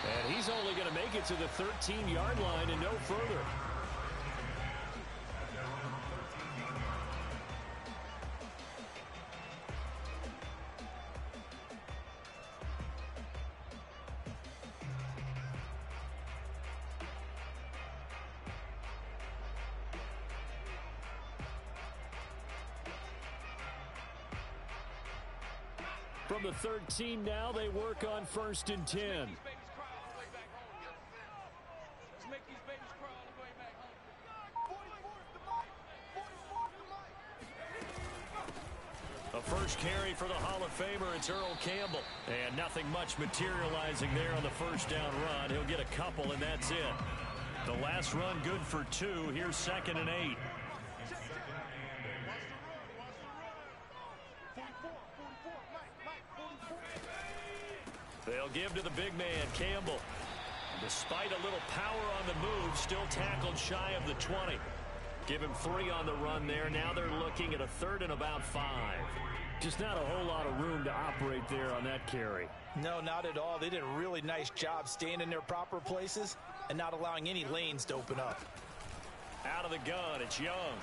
And he's only going to make it to the 13-yard line and no further. From the 13 now, they work on 1st and 10. A first carry for the Hall of Famer, it's Earl Campbell. And nothing much materializing there on the first down run. He'll get a couple, and that's it. The last run good for 2. Here's 2nd and 8. They'll give to the big man, Campbell. Despite a little power on the move, still tackled shy of the 20. Give him 3 on the run there. Now they're looking at a 3rd and about 5. Just not a whole lot of room to operate there on that carry. No, not at all. They did a really nice job staying in their proper places and not allowing any lanes to open up. Out of the gun, it's Young.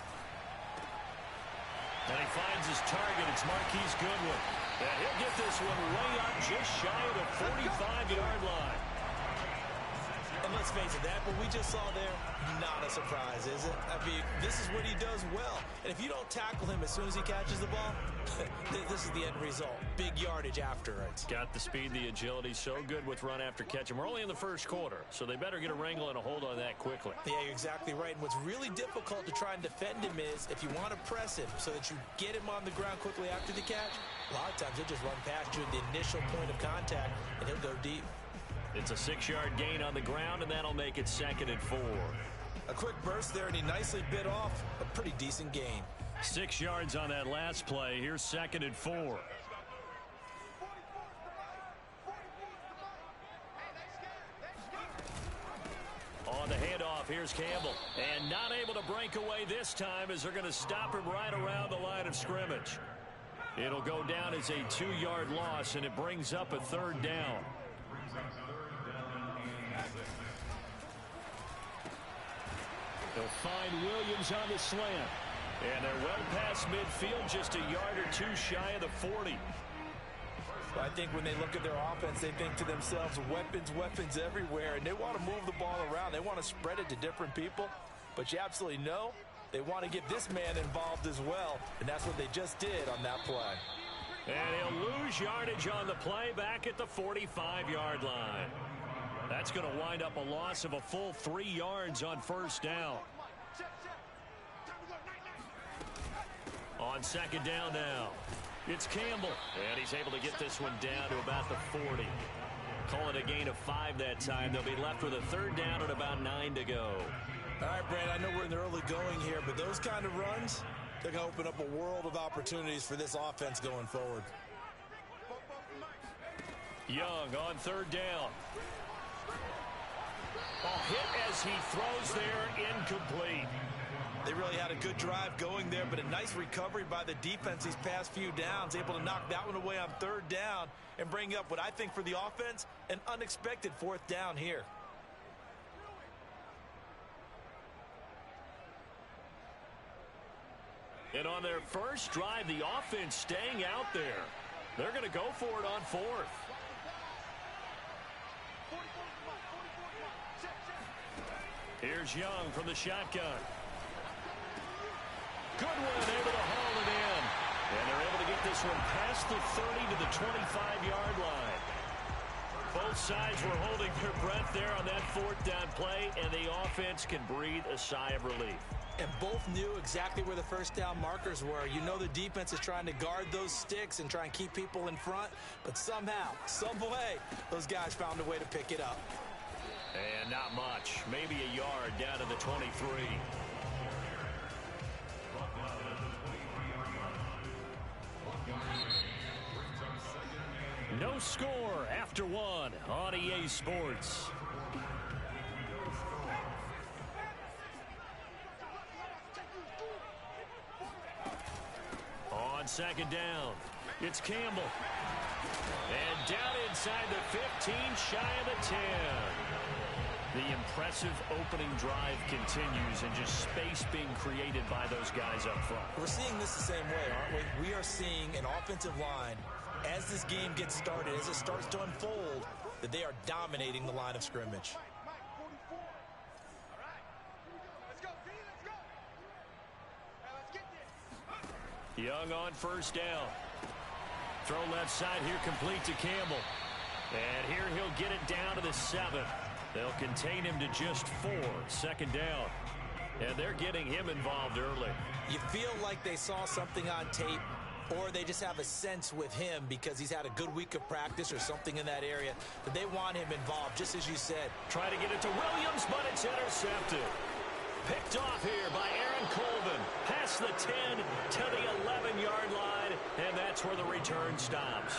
And he finds his target. It's Marquise Goodwin. And he'll get this one way up just shy of the 45-yard line. And let's face it, that what we just saw there, not a surprise, is it? I mean, this is what he does well. And if you don't tackle him as soon as he catches the ball, this is the end result. Big yardage after it. Got the speed, the agility, so good with run after catch. And we're only in the first quarter, so they better get a wrangle and a hold on that quickly. Yeah, you're exactly right. And what's really difficult to try and defend him is if you want to press him so that you get him on the ground quickly after the catch, a lot of times he'll just run past you at the initial point of contact, and he'll go deep. It's a 6-yard gain on the ground, and that'll make it 2nd and 4. A quick burst there, and he nicely bit off a pretty decent gain. 6 yards on that last play. Here's 2nd and 4. On the handoff, here's Campbell. And not able to break away this time as they're going to stop him right around the line of scrimmage. It'll go down as a 2-yard loss, and it brings up a 3rd down. They'll find Williams on the slant. And they're well past midfield, just a yard or 2 shy of the 40. I think when they look at their offense, they think to themselves, weapons, weapons everywhere. And they want to move the ball around. They want to spread it to different people. But you absolutely know they want to get this man involved as well. And that's what they just did on that play. And he'll lose yardage on the play back at the 45-yard line. That's going to wind up a loss of a full 3 yards on 1st down. On 2nd down now, it's Campbell. And he's able to get this one down to about the 40. Call it a gain of 5 that time. They'll be left with a 3rd down and about 9 to go. All right, Brad, I know we're in the early going here, but those kind of runs, they're going to open up a world of opportunities for this offense going forward. Young on 3rd down. A hit as he throws there, incomplete. They really had a good drive going there, but a nice recovery by the defense these past few downs, able to knock that one away on 3rd down and bring up what I think for the offense, an unexpected 4th down here. And on their first drive, the offense staying out there. They're going to go for it on 4th. Here's Young from the shotgun. Goodwin able to haul it in. And they're able to get this one past the 30 to the 25-yard line. Both sides were holding their breath there on that 4th down play, and the offense can breathe a sigh of relief. And both knew exactly where the 1st down markers were. You know the defense is trying to guard those sticks and try and keep people in front, but somehow, some way, those guys found a way to pick it up. And not much. Maybe a yard down to the 23. No score after 1 on EA Sports. On 2nd down, it's Campbell. And down inside the 15, shy of the 10. The impressive opening drive continues, and just space being created by those guys up front. We're seeing this the same way, aren't we? We are seeing an offensive line, as this game gets started, as it starts to unfold, that they are dominating the line of scrimmage. Young on first down. Throw left side here, complete to Campbell. And here he'll get it down to the 7. They'll contain him to just 4. Second down. And they're getting him involved early. You feel like they saw something on tape, or they just have a sense with him because he's had a good week of practice or something in that area that they want him involved, just as you said. Try to get it to Williams, but it's intercepted. Picked off here by Aaron Colvin. Past the 10 to the 11-yard line, and that's where the return stops.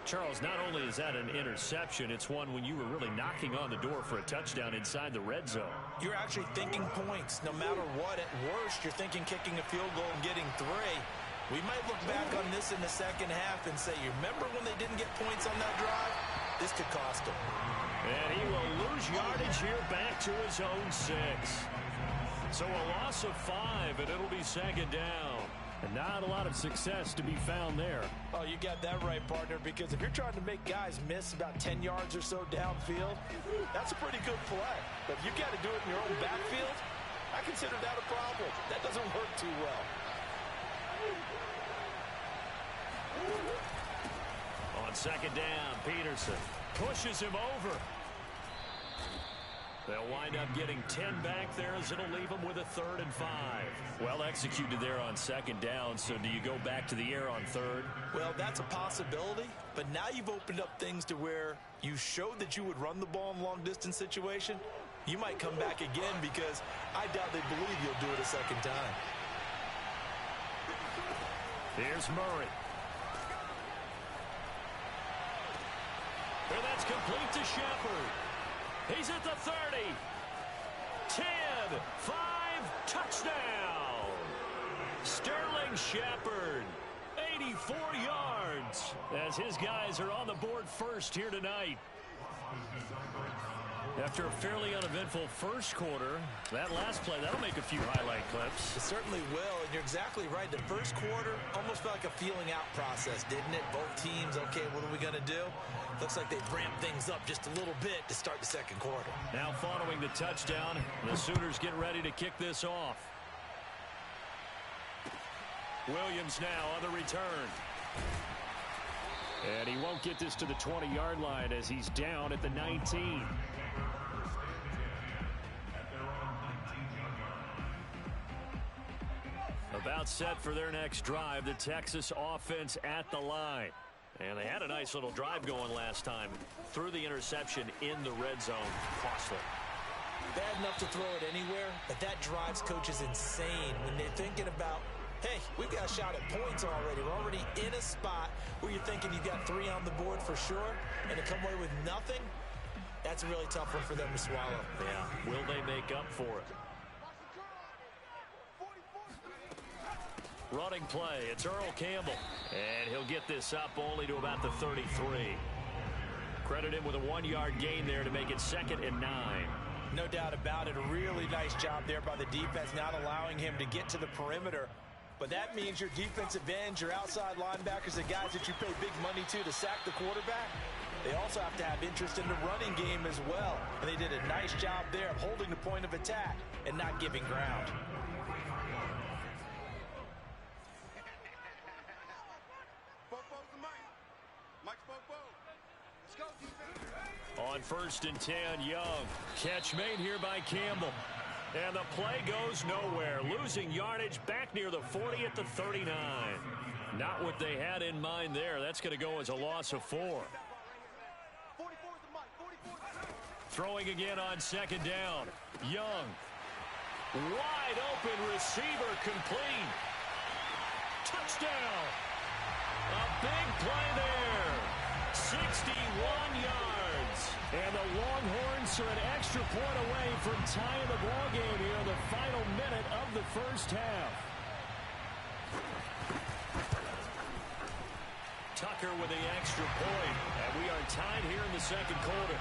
Charles, not only is that an interception, it's one when you were really knocking on the door for a touchdown inside the red zone. You're actually thinking points. No matter what, at worst, you're thinking kicking a field goal and getting 3. We might look back on this in the second half and say, you remember when they didn't get points on that drive? This could cost them. And he will lose yardage here back to his own 6. So a loss of 5, and it'll be second down. And not a lot of success to be found there. Oh, you got that right, partner, because if you're trying to make guys miss about 10 yards or so downfield, that's a pretty good play. But if you've got to do it in your own backfield, I consider that a problem. That doesn't work too well. On second down, Peterson pushes him over. They'll wind up getting 10 back there, as it'll leave them with a 3rd and 5. Well executed there on second down, so do you go back to the air on 3rd? Well, that's a possibility, but now you've opened up things to where you showed that you would run the ball in long-distance situation. You might come back again because I doubt they believe you'll do it a second time. Here's Murray. And that's complete to Shepard. He's at the 30. 10, 5, touchdown. Sterling Shepard, 84 yards, as his guys are on the board first here tonight. After a fairly uneventful first quarter, that last play, that'll make a few highlight clips. It certainly will, and you're exactly right. The first quarter almost felt like a feeling out process, didn't it? Both teams, okay, what are we going to do? Looks like they've ramped things up just a little bit to start the second quarter. Now following the touchdown, the Sooners get ready to kick this off. Williams now on the return. And he won't get this to the 20-yard line as he's down at the 19. About set for their next drive, the Texas offense at the line. And they had a nice little drive going last time. Threw the interception in the red zone. Costly. Bad enough to throw it anywhere, but that drives coaches insane when they're thinking about, hey, we've got a shot at points already. We're already in a spot where you're thinking you've got 3 on the board for sure, and to come away with nothing, that's a really tough one for them to swallow. Yeah, will they make up for it? Running play, it's Earl Campbell. And he'll get this up only to about the 33. Credit him with a 1-yard gain there to make it 2nd and 9. No doubt about it. A really nice job there by the defense, not allowing him to get to the perimeter. But that means your defensive ends, your outside linebackers, the guys that you pay big money to sack the quarterback, they also have to have interest in the running game as well. And they did a nice job there of holding the point of attack and not giving ground. On 1st and 10, Young. Catch made here by Campbell. And the play goes nowhere. Losing yardage back near the 40 at the 39. Not what they had in mind there. That's going to go as a loss of 4. Throwing again on 2nd down. Young. Wide open receiver complete. Touchdown. A big play there. 61 yards. And the Longhorns are an extra point away from tying the ball game here in the final minute of the first half. Tucker with the extra point, and we are tied here in the second quarter.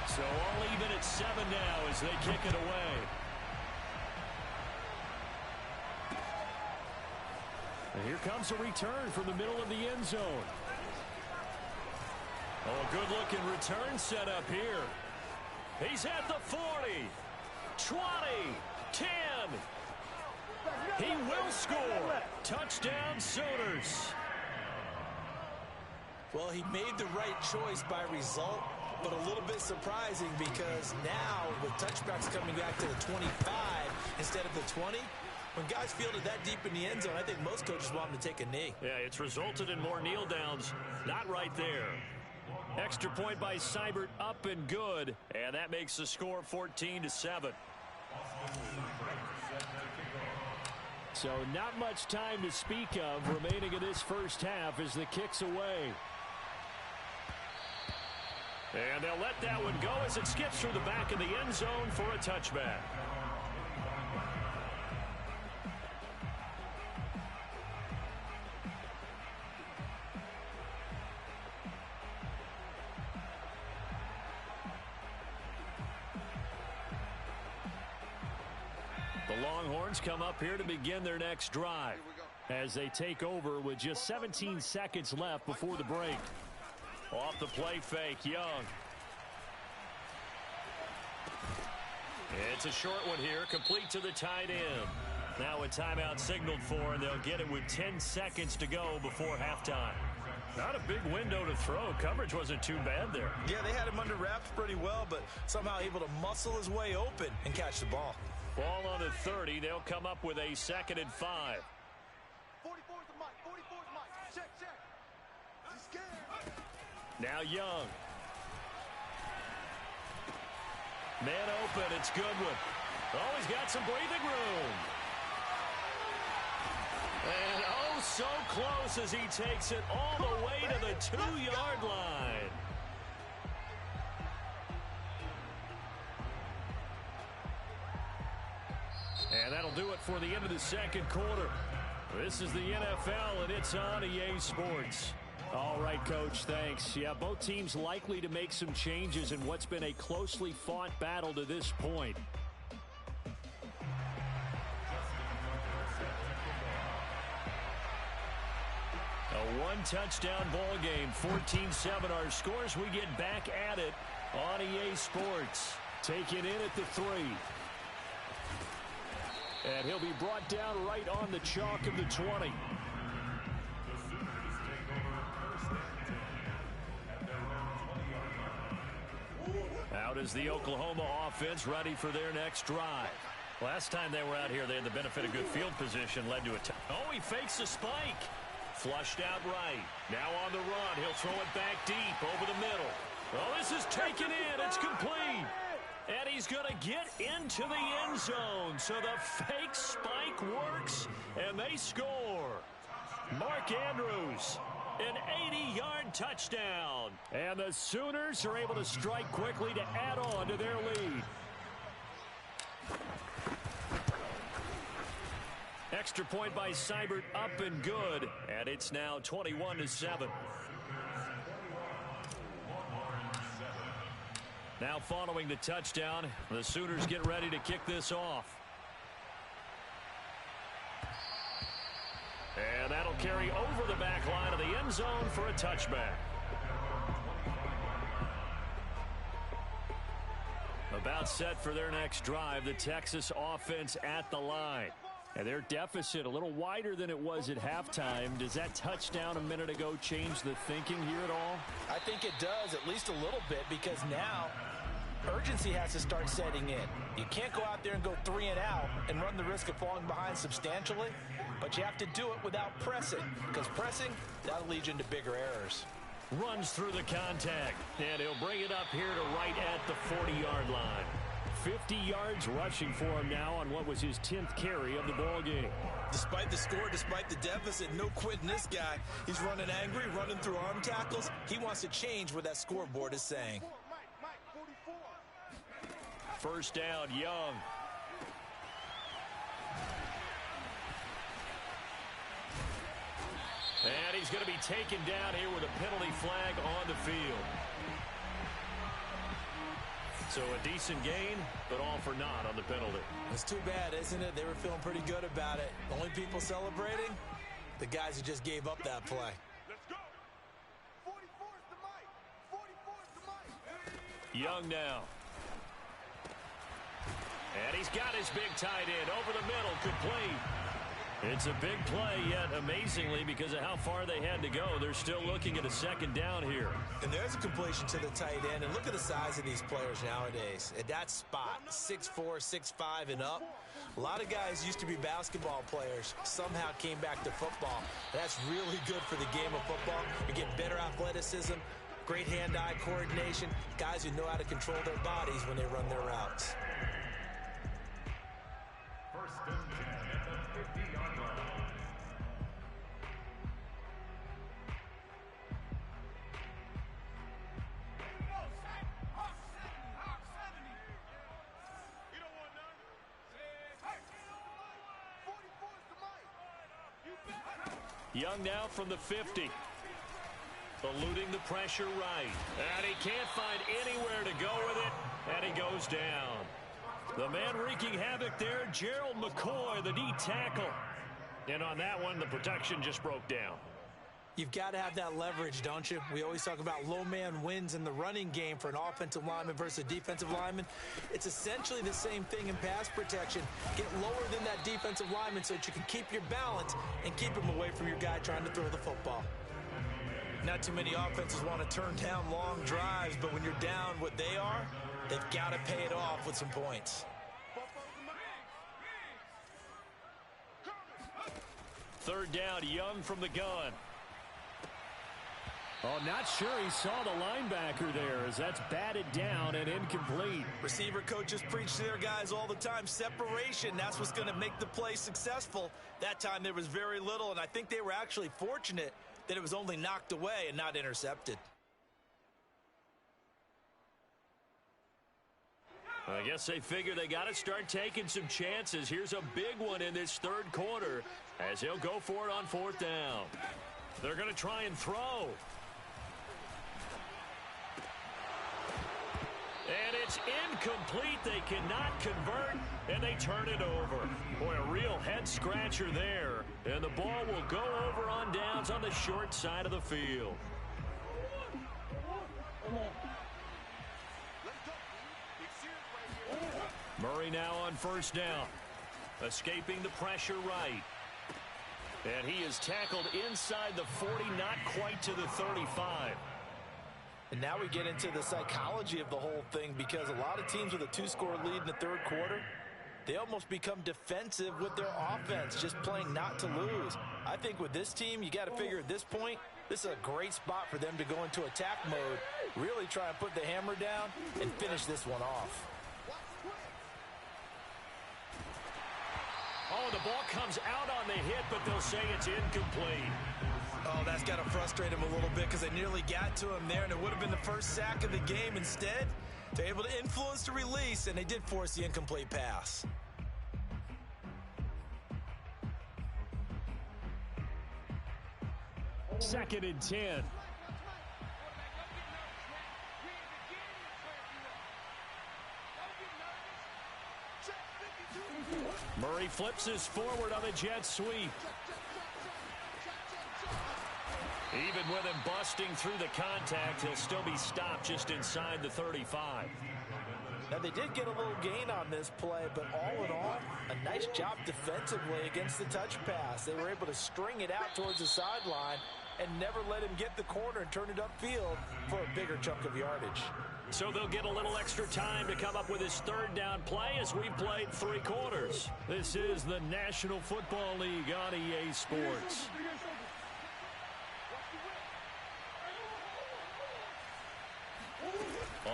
So all even at 7 now as they kick it away. And here comes a return from the middle of the end zone. Oh, a good-looking return set up here. He's at the 40, 20, 10. He will score. Touchdown, Sooners. Well, he made the right choice by result, but a little bit surprising because now with touchbacks coming back to the 25 instead of the 20, when guys field it that deep in the end zone, I think most coaches want them to take a knee. Yeah, it's resulted in more kneel downs. Not right there. Extra point by Seibert, up and good, and that makes the score 14-7. So not much time to speak of remaining in this first half as the kick's away. And they'll let that one go as it skips through the back of the end zone for a touchback. The Longhorns come up here to begin their next drive as they take over with just 17 seconds left before the break. Off the play fake, Young. It's a short one here, complete to the tight end. Now a timeout signaled for, and they'll get it with 10 seconds to go before halftime. Not a big window to throw. Coverage wasn't too bad there. Yeah, they had him under wraps pretty well, but somehow able to muscle his way open and catch the ball. Ball on the 30. They'll come up with a 2nd and 5. 44's the mic. 44's the mic. Check, check. He's scared. Now Young. Man open. It's Goodwin. Oh, he's got some breathing room. And oh, so close as he takes it all the way to the 2-yard line. And that'll do it for the end of the second quarter. This is the NFL, and it's on EA Sports. All right, Coach, thanks. Yeah, both teams likely to make some changes in what's been a closely fought battle to this point. A one-touchdown ball game, 14-7 our scores. We get back at it on EA Sports. Taken in at the 3. And he'll be brought down right on the chalk of the 20. Out is the Oklahoma offense, ready for their next drive. Last time they were out here, they had the benefit of good field position, led to a oh, he fakes a spike. Flushed out right. Now on the run, he'll throw it back deep over the middle. Oh, this is taken in. It's complete. And he's going to get into the end zone. So the fake spike works, and they score. Mark Andrews, an 80-yard touchdown. And the Sooners are able to strike quickly to add on to their lead. Extra point by Seibert, up and good. And it's now 21-7. Now following the touchdown, the Sooners get ready to kick this off. And that'll carry over the back line of the end zone for a touchback. About set for their next drive, the Texas offense at the line. And their deficit a little wider than it was at halftime. Does that touchdown a minute ago change the thinking here at all? I think it does, at least a little bit, because now urgency has to start setting in. You can't go out there and go 3 and out and run the risk of falling behind substantially, but you have to do it without pressing, because pressing, that'll lead you into bigger errors. Runs through the contact, and he'll bring it up here to right at the 40-yard line. 50 yards rushing for him now on what was his 10th carry of the ball game. Despite the score, despite the deficit, no quitting this guy. He's running angry, running through arm tackles. He wants to change what that scoreboard is saying. First down, Young. And he's going to be taken down here with a penalty flag on the field. So a decent gain, but all for naught on the penalty. It's too bad, isn't it? They were feeling pretty good about it. The only people celebrating, the guys who just gave up that play. Let's go. 44's the mic. 44's the mic. Young now. And he's got his big tight end over the middle, complete. It's a big play, yet amazingly, because of how far they had to go, they're still looking at a second down here. And there's a completion to the tight end. And look at the size of these players nowadays. At that spot, 6'4", 6'5", and up. A lot of guys used to be basketball players, somehow came back to football. That's really good for the game of football. You get better athleticism, great hand-eye coordination, guys who know how to control their bodies when they run their routes. Young now from the 50. Eluding the pressure right. And he can't find anywhere to go with it. And he goes down. The man wreaking havoc there, Gerald McCoy, the D tackle. And on that one, the protection just broke down. You've got to have that leverage, don't you? We always talk about low man wins in the running game for an offensive lineman versus a defensive lineman. It's essentially the same thing in pass protection. Get lower than that defensive lineman so that you can keep your balance and keep him away from your guy trying to throw the football. Not too many offenses want to turn down long drives, but when you're down what they are, they've got to pay it off with some points. Third down, Young from the gun. Oh, not sure he saw the linebacker there as that's batted down and incomplete. Receiver coaches preach to their guys all the time. Separation, that's what's going to make the play successful. That time there was very little, and I think they were actually fortunate that it was only knocked away and not intercepted. I guess they figure they got to start taking some chances. Here's a big one in this third quarter as he'll go for it on fourth down. They're going to try and throw. And it's incomplete. They cannot convert, and they turn it over. Boy, a real head-scratcher there. And the ball will go over on downs on the short side of the field. Murray now on first down. Escaping the pressure right. And he is tackled inside the 40, not quite to the 35. And now we get into the psychology of the whole thing, because a lot of teams with a two-score lead in the third quarter, they almost become defensive with their offense, just playing not to lose. I think with this team, you got to figure at this point, this is a great spot for them to go into attack mode, really try and put the hammer down and finish this one off. Oh, the ball comes out on the hit, but they'll say it's incomplete. Oh, that's got to frustrate him a little bit because they nearly got to him there, and it would have been the first sack of the game. Instead, they're able to influence the release, and they did force the incomplete pass. Second and 10. Murray flips his forward on the jet sweep. Even with him busting through the contact, he'll still be stopped just inside the 35. Now, they did get a little gain on this play, but all in all, a nice job defensively against the touch pass. They were able to string it out towards the sideline and never let him get the corner and turn it upfield for a bigger chunk of yardage. So they'll get a little extra time to come up with his third down play as we've played three quarters. This is the National Football League on EA Sports.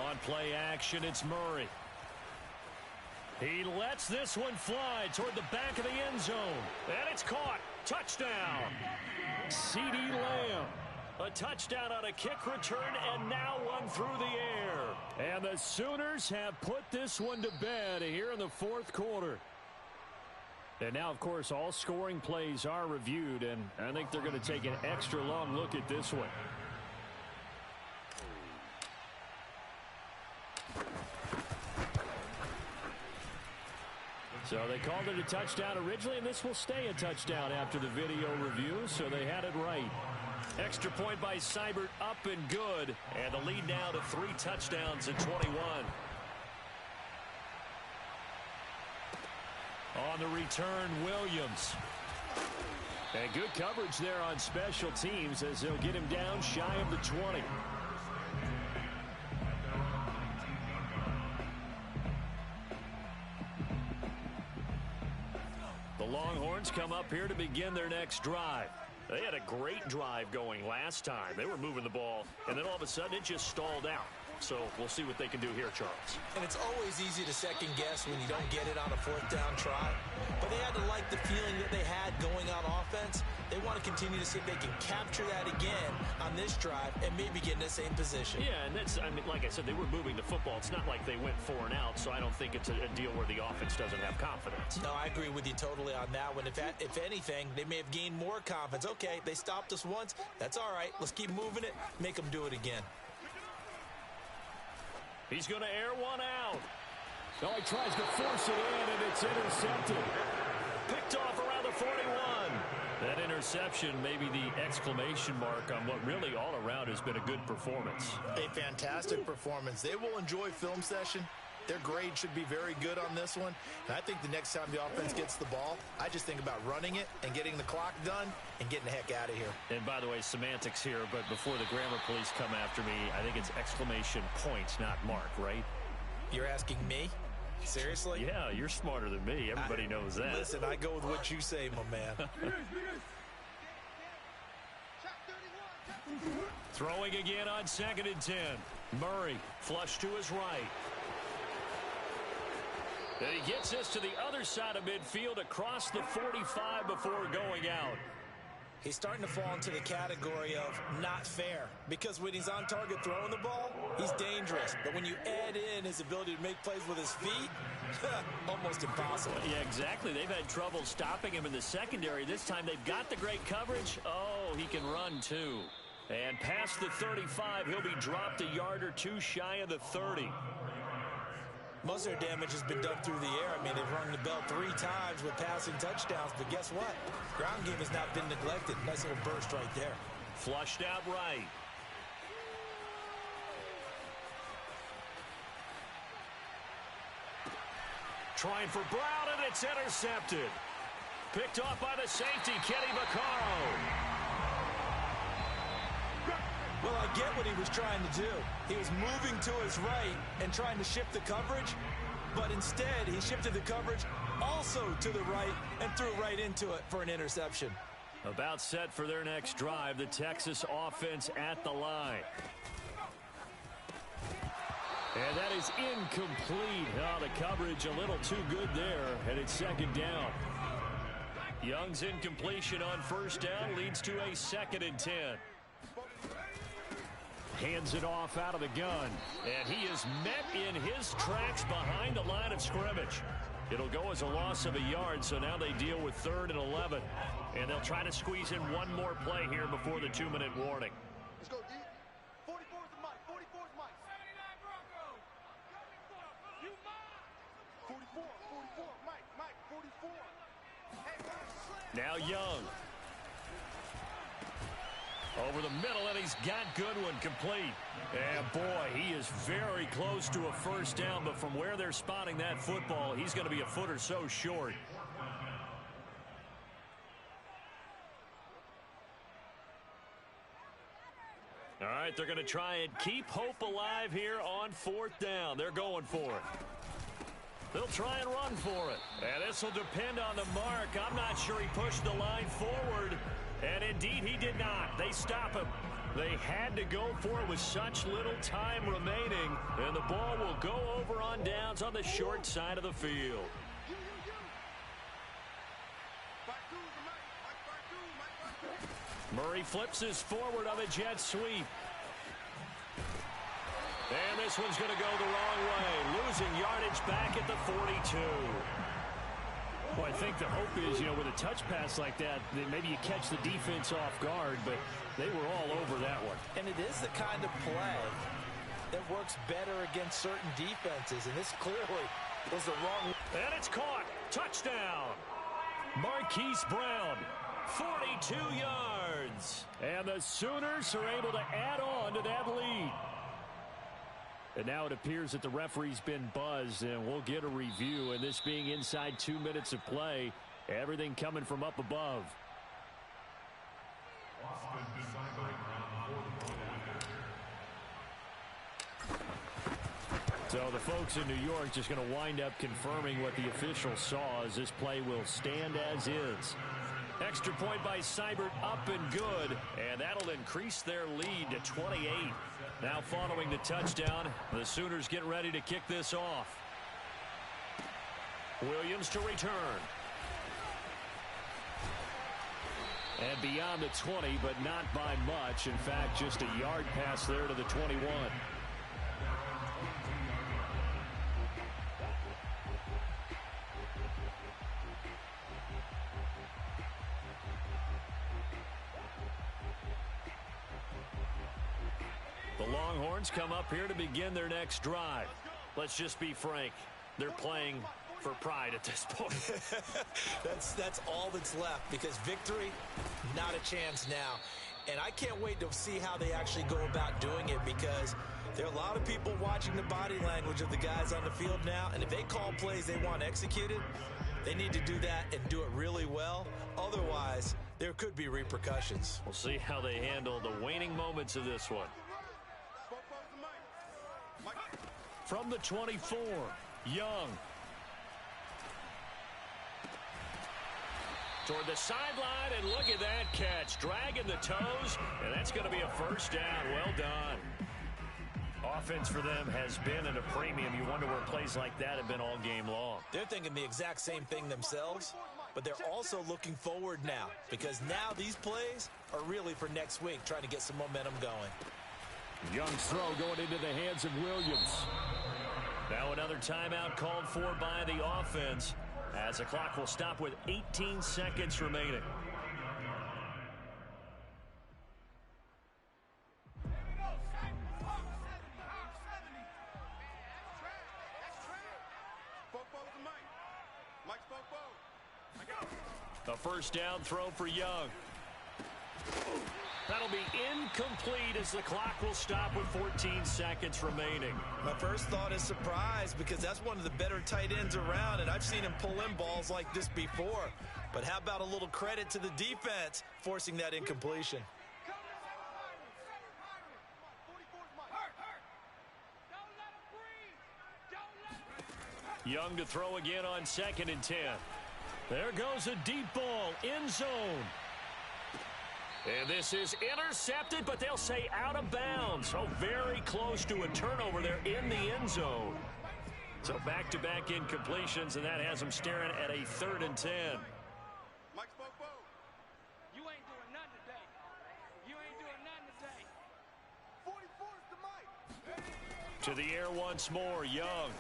On play action, it's Murray. He lets this one fly toward the back of the end zone. And it's caught. Touchdown. CeeDee Lamb. A touchdown on a kick return, and now one through the air. And the Sooners have put this one to bed here in the fourth quarter. And now, of course, all scoring plays are reviewed, and I think they're going to take an extra long look at this one. So they called it a touchdown originally, and this will stay a touchdown after the video review, so they had it right. Extra point by Seibert, up and good, and the lead now to 3 touchdowns at 21. On the return, Williams. And good coverage there on special teams as they'll get him down shy of the 20. The Longhorns come up here to begin their next drive. They had a great drive going last time. They were moving the ball, and then all of a sudden it just stalled out. So we'll see what they can do here, Charles. And it's always easy to second guess when you don't get it on a 4th down try. But they had to like the feeling that they had going on offense. They want to continue to see if they can capture that again on this drive and maybe get in the same position. Yeah, and that's, I mean, like I said, they were moving the football. It's not like they went 4 and out, so I don't think it's a deal where the offense doesn't have confidence. No, I agree with you totally on that one. If anything, they may have gained more confidence. Okay, they stopped us once. That's all right. Let's keep moving it. Make them do it again. He's going to air one out. Oh, he tries to force it in, and it's intercepted. Picked off around the 41. That interception may be the exclamation mark on what really all around has been a good performance. A fantastic performance. They will enjoy film session. Their grade should be very good on this one. And I think the next time the offense gets the ball, I just think about running it and getting the clock done and getting the heck out of here. And by the way, semantics here, but before the grammar police come after me, I think it's exclamation point, not mark, right? You're asking me? Seriously? Yeah, you're smarter than me. Everybody knows that. Listen, I go with what you say, my man. Throwing again on 2nd and 10. Murray, flush to his right. And he gets this to the other side of midfield across the 45 before going out. He's starting to fall into the category of not fair, because when he's on target throwing the ball, he's dangerous. But when you add in his ability to make plays with his feet, almost impossible. Yeah, exactly. They've had trouble stopping him in the secondary. This time they've got the great coverage. Oh, he can run too. And past the 35, he'll be dropped a yard or 2 shy of the 30. Most of their damage has been done through the air. I mean, they've rung the bell 3 times with passing touchdowns, but guess what? Ground game has not been neglected. Nice little burst right there. Flushed out right. Trying for Brown, and it's intercepted. Picked off by the safety, Kenny Vaccaro. Well, I get what he was trying to do. He was moving to his right and trying to shift the coverage, but instead he shifted the coverage also to the right and threw right into it for an interception. About set for their next drive, the Texas offense at the line. And that is incomplete. Oh, the coverage a little too good there, and it's 2nd down. Young's incompletion on 1st down leads to a 2nd and 10. Hands it off out of the gun. And he is met in his tracks behind the line of scrimmage. It'll go as a loss of a yard, so now they deal with 3rd and 11. And they'll try to squeeze in one more play here before the 2-minute warning. Let's go, D. 44 is the mic. 44 is Mike. 79 Broncos. You mine. 44, Mike, 44. Hey, now Young. Over the middle, and he's got Goodwin complete. And boy, he is very close to a 1st down, but from where they're spotting that football, he's going to be a foot or so short. All right, they're going to try and keep hope alive here on 4th down. They're going for it. They'll try and run for it. And this will depend on the mark. I'm not sure he pushed the line forward. And indeed, he did not. They stop him. They had to go for it with such little time remaining. And the ball will go over on downs on the short side of the field. Murray flips his forward on a jet sweep. And this one's going to go the wrong way. Losing yardage back at the 42. Well, I think the hope is, with a touch pass like that maybe you catch the defense off guard, but they were all over that one. And it is the kind of play that works better against certain defenses, and this clearly was the wrong. And it's caught. Touchdown. Marquise Brown, 42 yards. And the Sooners are able to add on to that lead. And now it appears that the referee's been buzzed, and we'll get a review. And this being inside 2 minutes of play, everything coming from up above. So the folks in New York just going to wind up confirming what the official saw, as this play will stand as is. Extra point by Seibert, up and good, and that'll increase their lead to 28. Now following the touchdown, the Sooners get ready to kick this off. Williams to return. And beyond the 20, but not by much. In fact, just a yard pass there to the 21. The Longhorns come up here to begin their next drive. Let's just be frank. They're playing for pride at this point. That's all that's left, because victory, not a chance now. And I can't wait to see how they actually go about doing it, because there are a lot of people watching the body language of the guys on the field now, and if they call plays they want executed, they need to do that and do it really well. Otherwise, there could be repercussions. We'll see how they handle the waning moments of this one. From the 24, Young. Toward the sideline, and look at that catch. Dragging the toes, and that's going to be a first down. Well done. Offense for them has been at a premium. You wonder where plays like that have been all game long. They're thinking the exact same thing themselves, but they're also looking forward now, because now these plays are really for next week, trying to get some momentum going. Young's throw going into the hands of Williams. Now another timeout called for by the offense, as the clock will stop with 18 seconds remaining. A first down throw for Young. That'll be incomplete, as the clock will stop with 14 seconds remaining. My first thought is surprise, because that's one of the better tight ends around, and I've seen him pull in balls like this before. But how about a little credit to the defense forcing that incompletion? Young to throw again on 2nd and 10. There goes a deep ball, end zone. And this is intercepted, but they'll say out of bounds. So very close to a turnover there in the end zone. So back-to-back incompletions, and that has them staring at a 3rd and 10. Mike Spopo, you ain't doing nothing today. You ain't doing nothing today. 44's the Mike. To the air once more, Young.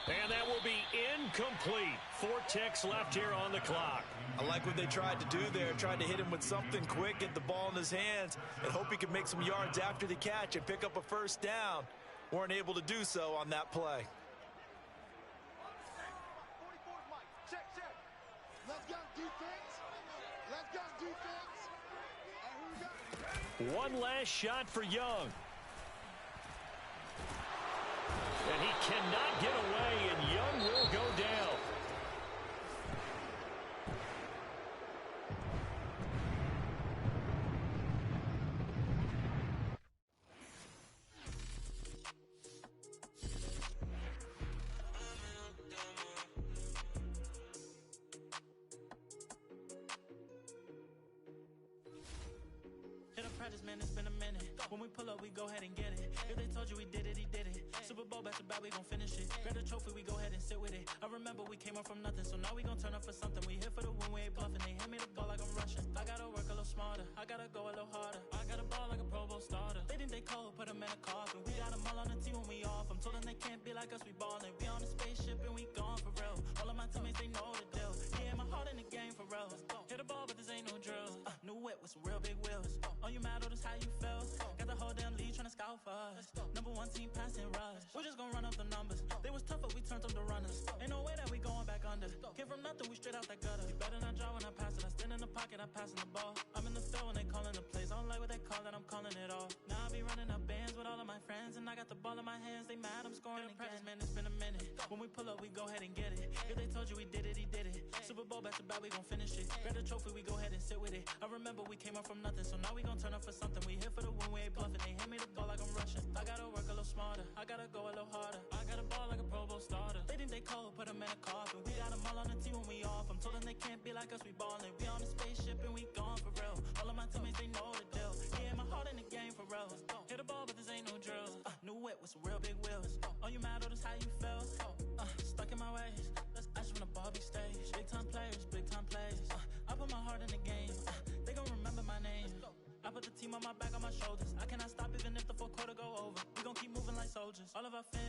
And that will be incomplete. 4 ticks left here on the clock. I like what they tried to do there, tried to hit him with something quick, get the ball in his hands, and hope he could make some yards after the catch and pick up a first down. Weren't able to do so on that play. 44's Mike. Check, check. Let's go defense. Let's go defense. And who we got? One last shot for Young. And he cannot get away, and Young will go down. Hit a practice, man, it's been a minute. When we pull up, we go ahead and get it. If they told you we did it, he did it. Super Bowl back to back, we gon' finish it. Grab the trophy, we go ahead and sit with it. I remember we came up from nothing, so now we gon' turn up for something. We here for the win, we ain't bluffing. They hand me the ball like I'm rushing. I gotta work a little smarter, I gotta go a little harder. I gotta ball like a Pro Bowl starter. They think they cold, put them in a coffin. We got them all on the team when we off. I'm told them they can't be like us, we ballin'. We on a spaceship and we gone for real. All of my teammates, they know the ain't no drill. New whip with some real big wheels. Oh, you mad, oh, that's how you feel. Got the whole damn league tryna scout for us. Number 1 team passing rush. We just gon' run up the numbers. They was tough, but we turned them to runners. Ain't no way that we going back under. Came from nothing, we straight out that gutter. You better not draw when I pass it. I stand in the pocket, I passing the ball. I'm in the field when they calling the plays. I don't like what they call it, I'm calling it all. Now I be running up bands with all of my friends, and I got the ball in my hands. They mad, I'm scoring again. Practice, man, it's been a minute. When we pull up, we go ahead and get it. If they told you we did it, he did it. Super Bowl back to back, we gon' finish it. Grab the trophy, we go ahead and sit with it. I remember we came up from nothing, so now we gon' turn up for something. We here for the win, we ain't bluffing. They hand me the ball like I'm rushing. I gotta work a little smarter, I gotta go a little harder. I gotta ball like a Pro Bowl starter. They think they cold, put them in a coffin. We got them all on the team when we off. I'm told them they can't be like us, we ballin'. We on a spaceship and we gone for real. All of my teammates, they know the deal. Yeah, my heart in the game for real. Hit the ball, but this ain't no drill. New whip with some real big wheels. Oh, you mad, oh, that's how you feel. Stuck in my ways. I just wanna ball big stage. Big time players, big time plays. I put my heart in the game. They gon' remember my name. I put the team on my back, on my shoulders. I cannot stop even if the 4th quarter go over. We gon' keep moving like soldiers. All of our fans